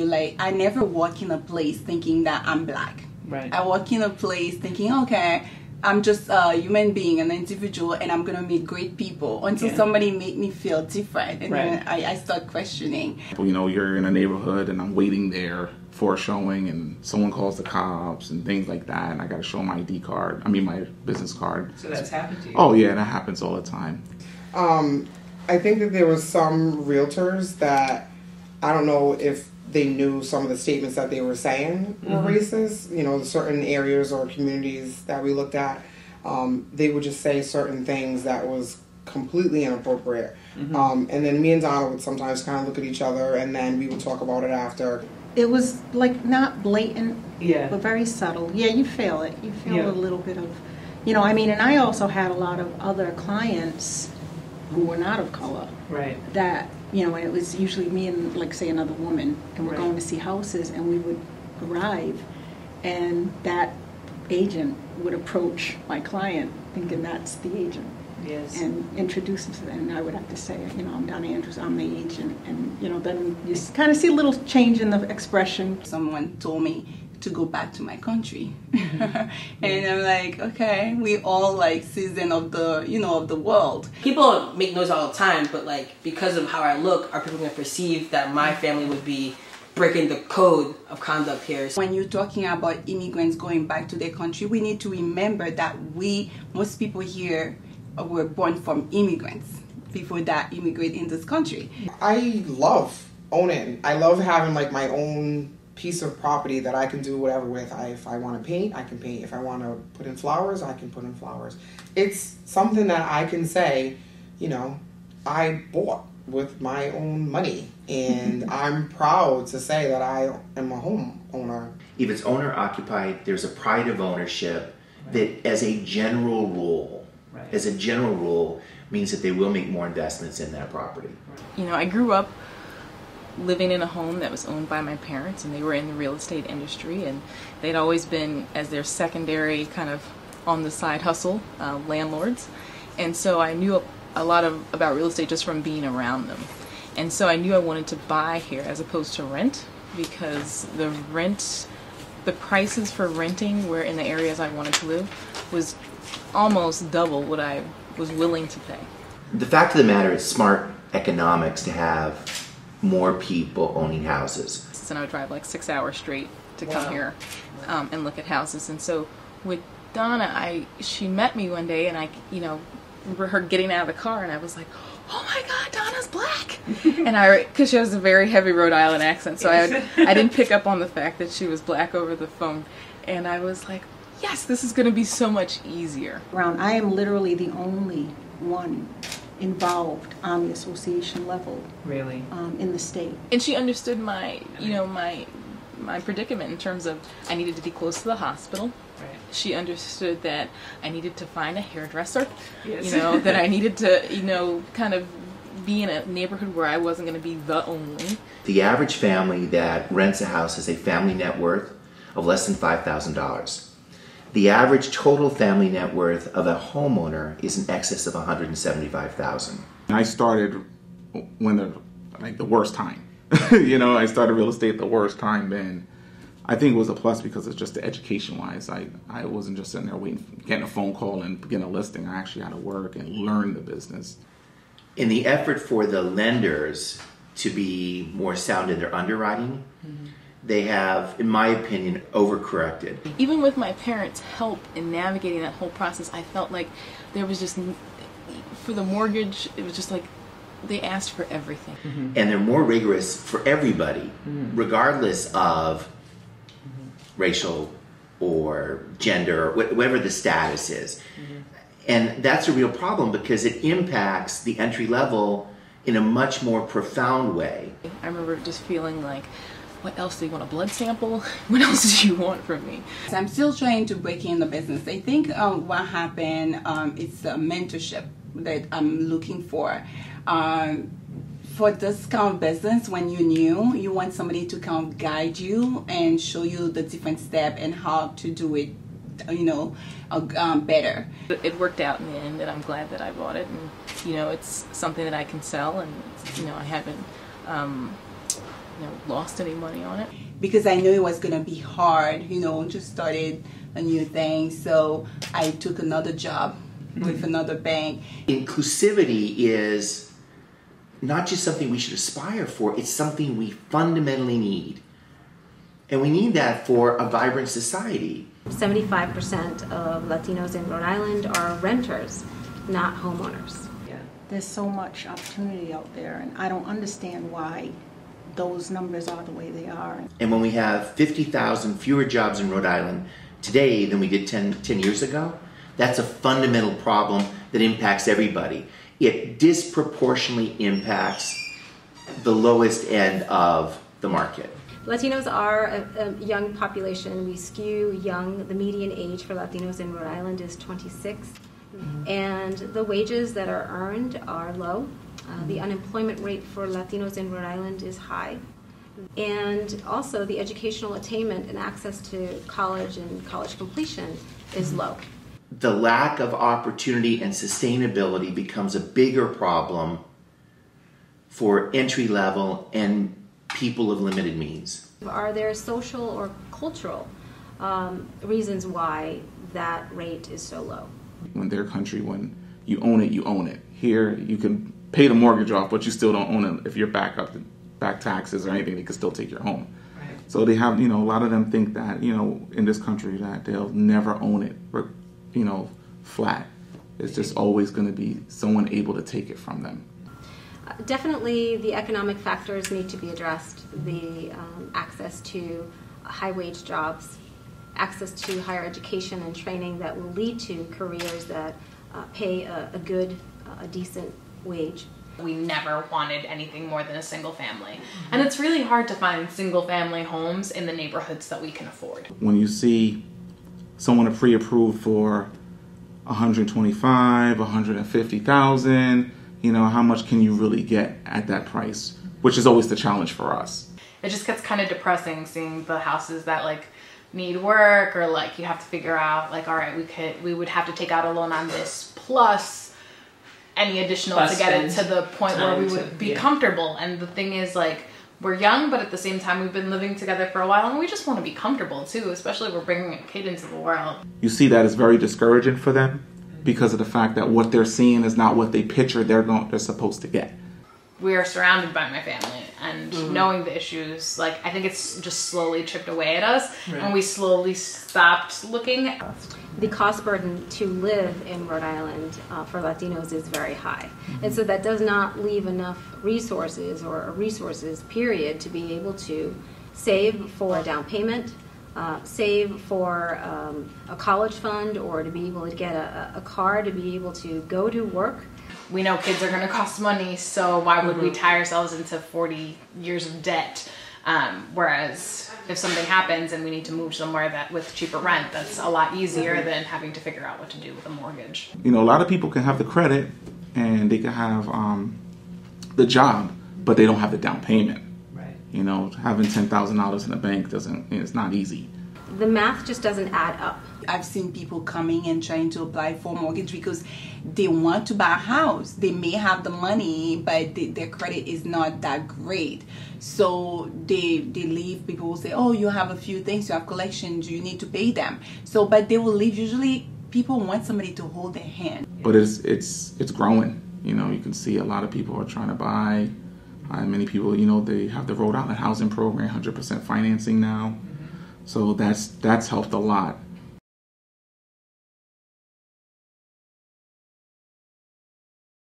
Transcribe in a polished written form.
individual. Like, I never walk in a place thinking that I'm black. Right. I walk in a place thinking, okay, I'm just a human being, an individual, and I'm gonna meet great people until somebody make me feel different, and then I start questioning. You know, you're in a neighborhood and I'm waiting there for a showing and someone calls the cops and things like that, and I gotta show my ID card, my business card. So that's happened to you? Oh yeah, that happens all the time. I think that there was some realtors that, I don't know if they knew some of the statements that they were saying were racist. You know, certain areas or communities that we looked at, they would just say certain things that was completely inappropriate. And then me and Donna would sometimes kind of look at each other, and then we would talk about it after. It was like not blatant, but very subtle. Yeah, you feel it. You feel a little bit of, you know, I mean, and I also had a lot of other clients who were not of color. Right. That, you know, and it was usually me and, like, say, another woman, and we're going to see houses, and we would arrive, and that agent would approach my client thinking that's the agent. Yes. And introduce him to them, and I would have to say, you know, I'm Donna Andrews, I'm the agent, and, you know, then you kind of see a little change in the expression. Someone told me to go back to my country. And I'm like, okay, we all like citizens of the, you know, of the world. People make noise all the time, but like, because of how I look, are people going to perceive that my family would be breaking the code of conduct here? When you're talking about immigrants going back to their country, we need to remember that most people here were born from immigrants, people that immigrate in this country. I love owning. I love having like my own piece of property that I can do whatever with. If I want to paint, I can paint. If I want to put in flowers, I can put in flowers. It's something that I can say, you know, I bought with my own money, and I'm proud to say that I am a homeowner. If it's owner occupied, there's a pride of ownership that, as a general rule, means that they will make more investments in that property. You know, I grew up living in a home that was owned by my parents, and they were in the real estate industry, and they'd always been, as their secondary kind of on the side hustle, landlords. And so I knew a lot about real estate just from being around them. And so I knew I wanted to buy here as opposed to rent, because the prices for renting were in the areas I wanted to live was almost double what I was willing to pay. The fact of the matter is smart economics to have more people owning houses. And I would drive like 6 hours straight to come here and look at houses. And so with Donna, she met me one day, and I, you know, remember her getting out of the car, and I was like, oh my God, Donna's black. And because she has a very heavy Rhode Island accent, so I didn't pick up on the fact that she was black over the phone. And I was like, yes, this is going to be so much easier. I am literally the only one involved on the association level. Really? In the state. And she understood my, you know, my predicament in terms of I needed to be close to the hospital. Right. She understood that I needed to find a hairdresser. Yes. You know, that I needed to, you know, kind of be in a neighborhood where I wasn't going to be the only. The average family that rents a house has a family net worth of less than $5,000. The average total family net worth of a homeowner is in excess of $175,000. I started when the worst time. You know, I started real estate at the worst time then. I think it was a plus because it's just the education-wise. I wasn't just sitting there waiting, getting a phone call and getting a listing. I actually had to work and learn the business. In the effort for the lenders to be more sound in their underwriting, they have, in my opinion, overcorrected. Even with my parents' help in navigating that whole process, I felt like there was just, for the mortgage, it was just like they asked for everything. And they're more rigorous for everybody, regardless of racial or gender, whatever the status is. And that's a real problem because it impacts the entry level in a much more profound way. I remember just feeling like, what else do you want, a blood sample? What else do you want from me? I'm still trying to break in the business. I think what happened is a mentorship that I'm looking for. For this kind of business, when you're new, you want somebody to kind of guide you and show you the different steps and how to do it, you know, better. It worked out in the end, and I'm glad that I bought it. And you know, it's something that I can sell, and you know, I haven't lost any money on it. Because I knew it was going to be hard, just started a new thing. So I took another job with another bank. Inclusivity is not just something we should aspire for, it's something we fundamentally need. And we need that for a vibrant society. 75% of Latinos in Rhode Island are renters, not homeowners. There's so much opportunity out there, and I don't understand why those numbers are the way they are. And when we have 50,000 fewer jobs in Rhode Island today than we did 10 years ago, that's a fundamental problem that impacts everybody. It disproportionately impacts the lowest end of the market. Latinos are a young population. We skew young. The median age for Latinos in Rhode Island is 26. And the wages that are earned are low. The unemployment rate for Latinos in Rhode Island is high. And also the educational attainment and access to college and college completion is low. The lack of opportunity and sustainability becomes a bigger problem for entry level and people of limited means. Are there social or cultural reasons why that rate is so low? In their country, when you own it, you own it. Here, you can pay the mortgage off, but you still don't own it. If you're back taxes or anything, they can still take your home. Right. So they have, a lot of them think that, in this country that they'll never own it, flat. It's just always going to be someone able to take it from them. Definitely the economic factors need to be addressed. The access to high-wage jobs, access to higher education and training that will lead to careers that pay a good, a decent wage. We never wanted anything more than a single family. And it's really hard to find single family homes in the neighborhoods that we can afford. When you see someone pre-approved for $125,000, $150,000, how much can you really get at that price? Which is always the challenge for us. It just gets kind of depressing seeing the houses that need work, or you have to figure out all right, we would have to take out a loan on this plus any additional to get it to the point where we would be comfortable. And the thing is, we're young, but at the same time we've been living together for a while, and we just want to be comfortable too, especially if we're bringing a kid into the world. You see that as very discouraging for them because of the fact that what they're seeing is not what they picture they're supposed to get. We are surrounded by my family, and knowing the issues, I think it's just slowly chipped away at us, and we slowly stopped looking. The cost burden to live in Rhode Island for Latinos is very high. And so that does not leave enough resources period, to be able to save for a down payment, save for a college fund, or to be able to get a car to be able to go to work. We know kids are going to cost money, so why would we tie ourselves into 40 years of debt? Whereas if something happens and we need to move somewhere with cheaper rent, that's a lot easier than having to figure out what to do with a mortgage. A lot of people can have the credit and they can have the job, but they don't have the down payment. Right. Having $10,000 in the bank it's not easy. The math just doesn't add up. I've seen people coming and trying to apply for a mortgage because they want to buy a house. They may have the money, but their credit is not that great. So they leave. People will say, oh, you have a few things, you have collections, you need to pay them. So, but they will leave. Usually people want somebody to hold their hand. But it's growing. You can see a lot of people are trying to buy. Many people, they have the Rhode Island housing program, 100% financing now. So that's helped a lot.